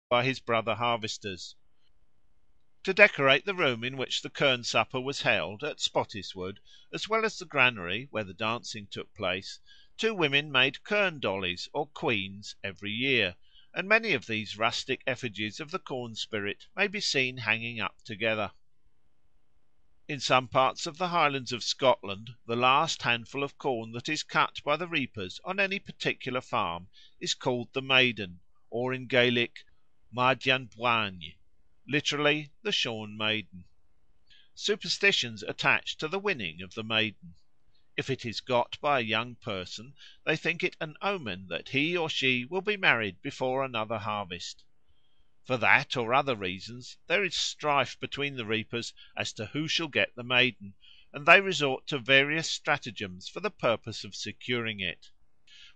by his brother harvesters. To decorate the room in which the Kern supper was held at Spottiswoode, as well as the granary where the dancing took place, two women made Kern dollies or queens every year, and many of these rustic effigies of the corn spirit may be seen hanging up together. In some parts of the Highlands of Scotland the last handful of corn that is cut by the reapers on any particular farm is called the Maiden, or in Gaelic Maidian Bwain, literally the shorn maiden. Superstitions attach to the winning of the Maiden. If it is got by a young person, they think it an omen that he or she will be married before another harvest. For that or other reasons there is strife between the reapers as to who shall get the Maiden, and they resort to various stratagems for the purpose of securing it.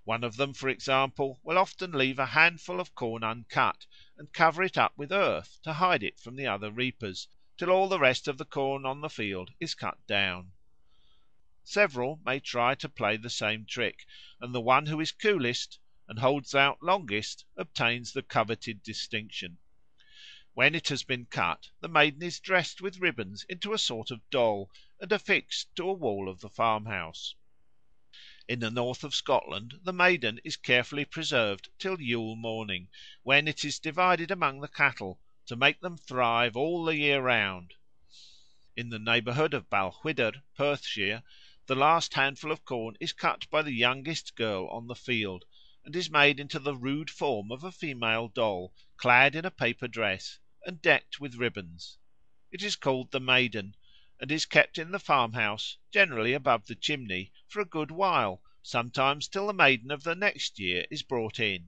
One of them, for example, will often leave a handful of corn uncut, and cover it up with earth to hide it from the other reapers, till all the rest of the corn on the field is cut down. Several may try to play the same trick, and the one who is coolest and holds out longest obtains the coveted distinction. When it has been cut, the Maiden is dressed with ribbons into a sort of doll, and affixed to a wall of the farmhouse. In the north of Scotland the Maiden is carefully preserved till Yule morning, when it is divided among the cattle, to make them thrive all the year round. In the neighbourhood of Balquhidder, Perthshire, the last handful of corn is cut by the youngest girl on the field, and is made into the rude form of a female doll, clad in a paper dress, and decked with ribbons. It is called the Maiden, and is kept in the farmhouse, generally above the chimney, for a good while, sometimes till the Maiden of the next year is brought in.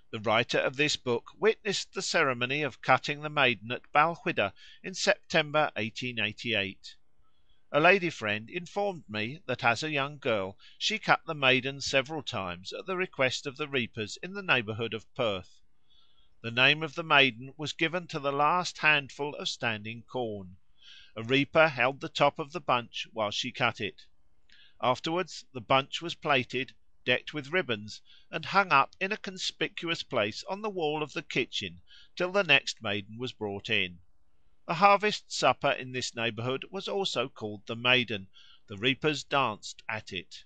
The writer of this book witnessed the ceremony of cutting the Maiden at Balquhidder in September 1888. A lady friend informed me that as a young girl she cut the Maiden several times at the request of the reapers in the neighbourhood of Perth. The name of the Maiden was given to the last handful of standing corn. A reaper held the top of the bunch while she cut it. Afterwards the bunch was plaited, decked with ribbons, and hung up in a conspicuous place on the wall of the kitchen till the next Maiden was brought in. The harvest supper in this neighbourhood was also called the Maiden; the reapers danced at it.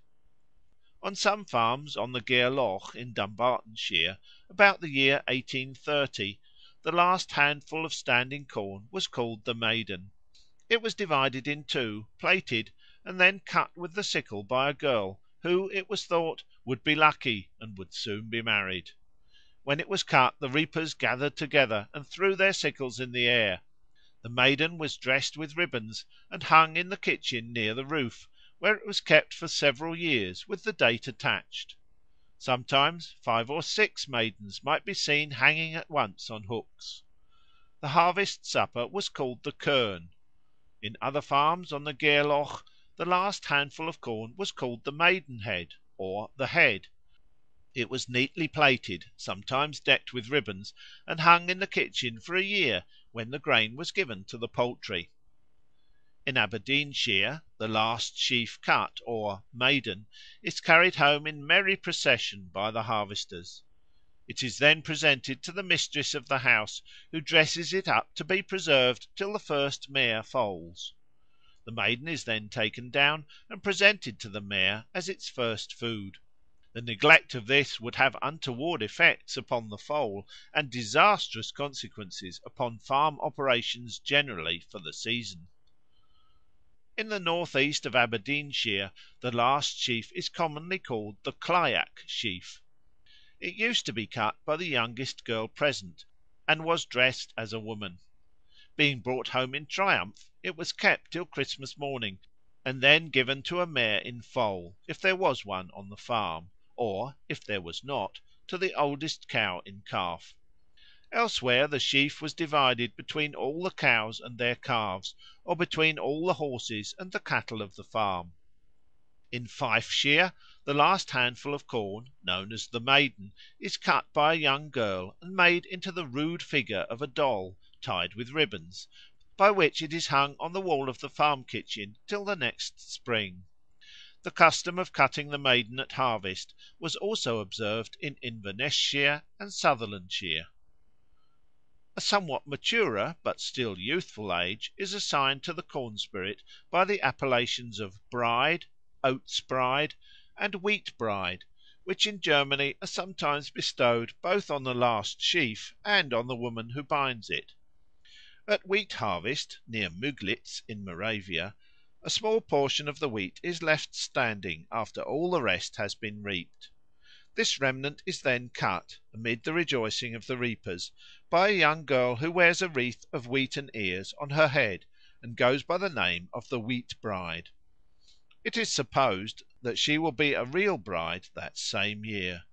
On some farms on the Gairloch in Dumbartonshire, about the year 1830, the last handful of standing corn was called the Maiden. It was divided in two, plaited, and then cut with the sickle by a girl, who, it was thought, would be lucky and would soon be married. When it was cut, the reapers gathered together and threw their sickles in the air. The Maiden was dressed with ribbons, and hung in the kitchen near the roof, where it was kept for several years with the date attached. Sometimes 5 or 6 Maidens might be seen hanging at once on hooks. The harvest supper was called the Kern. In other farms on the Gairloch the last handful of corn was called the Maidenhead, or the Head. It was neatly plaited, sometimes decked with ribbons, and hung in the kitchen for a year, when the grain was given to the poultry. In Aberdeenshire the last sheaf cut, or Maiden, is carried home in merry procession by the harvesters. It is then presented to the mistress of the house, who dresses it up to be preserved till the first mare foals. The Maiden is then taken down and presented to the mare as its first food. The neglect of this would have untoward effects upon the foal, and disastrous consequences upon farm operations generally for the season. In the north east of Aberdeenshire the last sheaf is commonly called the Clyack sheaf. It used to be cut by the youngest girl present, and was dressed as a woman. Being brought home in triumph, it was kept till Christmas morning, and then given to a mare in foal, if there was one on the farm, or, if there was not, to the oldest cow in calf. Elsewhere the sheaf was divided between all the cows and their calves, or between all the horses and the cattle of the farm. In Fifeshire the last handful of corn, known as the Maiden, is cut by a young girl and made into the rude figure of a doll, tied with ribbons, by which it is hung on the wall of the farm kitchen till the next spring. The custom of cutting the Maiden at harvest was also observed in Inverness shire and Sutherlandshire. somewhat maturer but still youthful age is assigned to the corn spirit by the appellations of Bride, Oats bride, and Wheat bride, which in Germany are sometimes bestowed both on the last sheaf and on the woman who binds it. At wheat harvest, near Müglitz in Moravia, a small portion of the wheat is left standing after all the rest has been reaped. This remnant is then cut, amid the rejoicing of the reapers, by a young girl who wears a wreath of wheaten ears on her head and goes by the name of the Wheat bride. It is supposed that she will be a real bride that same year.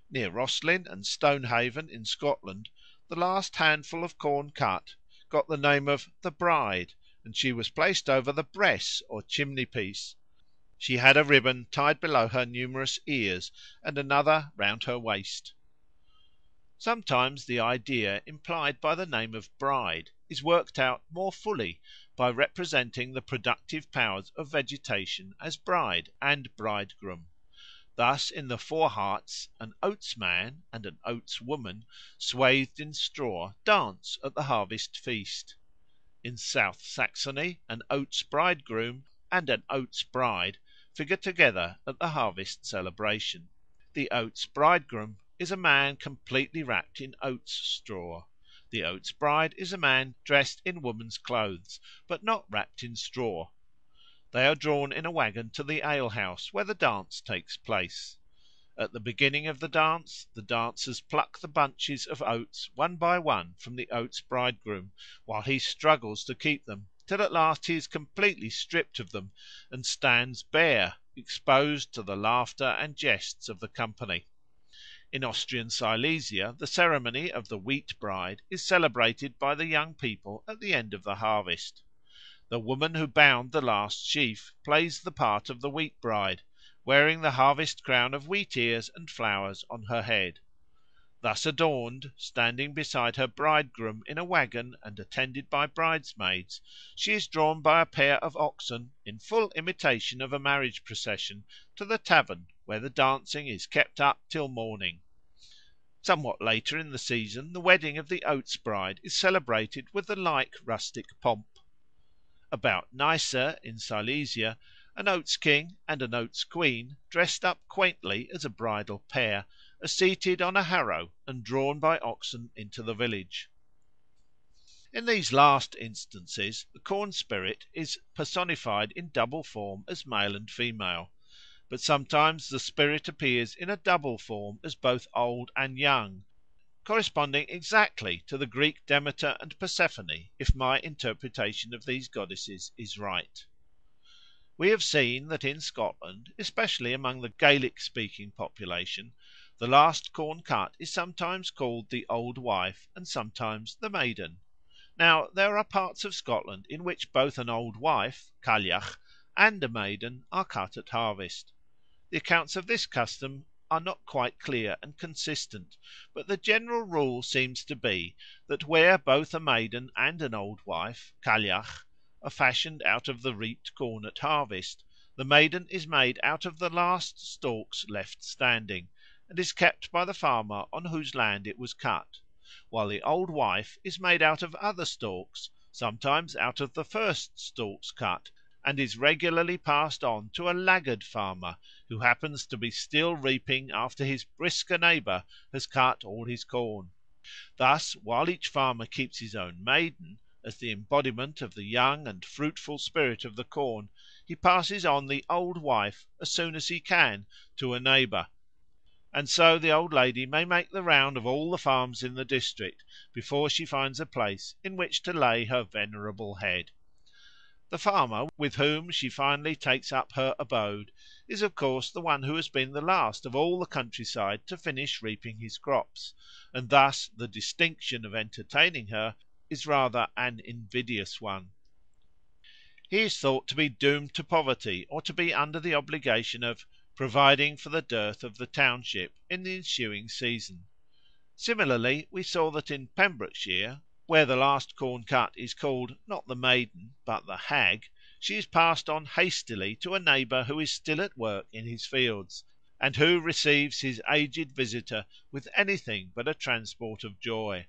Near Roslin and Stonehaven in Scotland, the last handful of corn cut got the name of the Bride, and she was placed over the bress or chimney piece. She had a ribbon tied below her numerous ears, and another round her waist. Sometimes the idea implied by the name of bride is worked out more fully by representing the productive powers of vegetation as bride and bridegroom. Thus in the Four Hearts an oats man and an oats woman, swathed in straw, dance at the harvest feast. In South Saxony an oats bridegroom and an oats bride figure together at the harvest celebration. The oats bridegroom is a man completely wrapped in oats straw. The oats bride is a man dressed in woman's clothes, but not wrapped in straw. They are drawn in a waggon to the alehouse, where the dance takes place. At the beginning of the dance, the dancers pluck the bunches of oats one by one from the oats bridegroom, while he struggles to keep them, till at last he is completely stripped of them, and stands bare, exposed to the laughter and jests of the company. In Austrian Silesia the ceremony of the Wheat bride is celebrated by the young people at the end of the harvest. The woman who bound the last sheaf plays the part of the Wheat bride, wearing the harvest crown of wheat ears and flowers on her head. Thus adorned, standing beside her bridegroom in a waggon and attended by bridesmaids, she is drawn by a pair of oxen, in full imitation of a marriage procession, to the tavern, where the dancing is kept up till morning. Somewhat later in the season the wedding of the Oats bride is celebrated with the like rustic pomp. About Neisse in Silesia an Oats king and an Oats queen, dressed up quaintly as a bridal pair, are seated on a harrow and drawn by oxen into the village. In these last instances the corn spirit is personified in double form as male and female. But sometimes the spirit appears in a double form as both old and young, corresponding exactly to the Greek Demeter and Persephone, if my interpretation of these goddesses is right. We have seen that in Scotland, especially among the Gaelic speaking population, the last corn cut is sometimes called the Old Wife and sometimes the Maiden. Now there are parts of Scotland in which both an old wife, Cailleach, and a maiden are cut at harvest. The accounts of this custom are not quite clear and consistent, but the general rule seems to be that where both a maiden and an old wife, Cailleach, are fashioned out of the reaped corn at harvest, the maiden is made out of the last stalks left standing, and is kept by the farmer on whose land it was cut, while the old wife is made out of other stalks, sometimes out of the first stalks cut, and is regularly passed on to a laggard farmer who happens to be still reaping after his brisker neighbour has cut all his corn. Thus, while each farmer keeps his own maiden, as the embodiment of the young and fruitful spirit of the corn, he passes on the old wife as soon as he can to a neighbour, and so the old lady may make the round of all the farms in the district before she finds a place in which to lay her venerable head. The farmer with whom she finally takes up her abode is of course the one who has been the last of all the countryside to finish reaping his crops, and thus the distinction of entertaining her is rather an invidious one. He is thought to be doomed to poverty or to be under the obligation of providing for the dearth of the township in the ensuing season. Similarly we saw that in Pembrokeshire, where the last corn cut is called, not the maiden, but the hag, she is passed on hastily to a neighbour who is still at work in his fields, and who receives his aged visitor with anything but a transport of joy.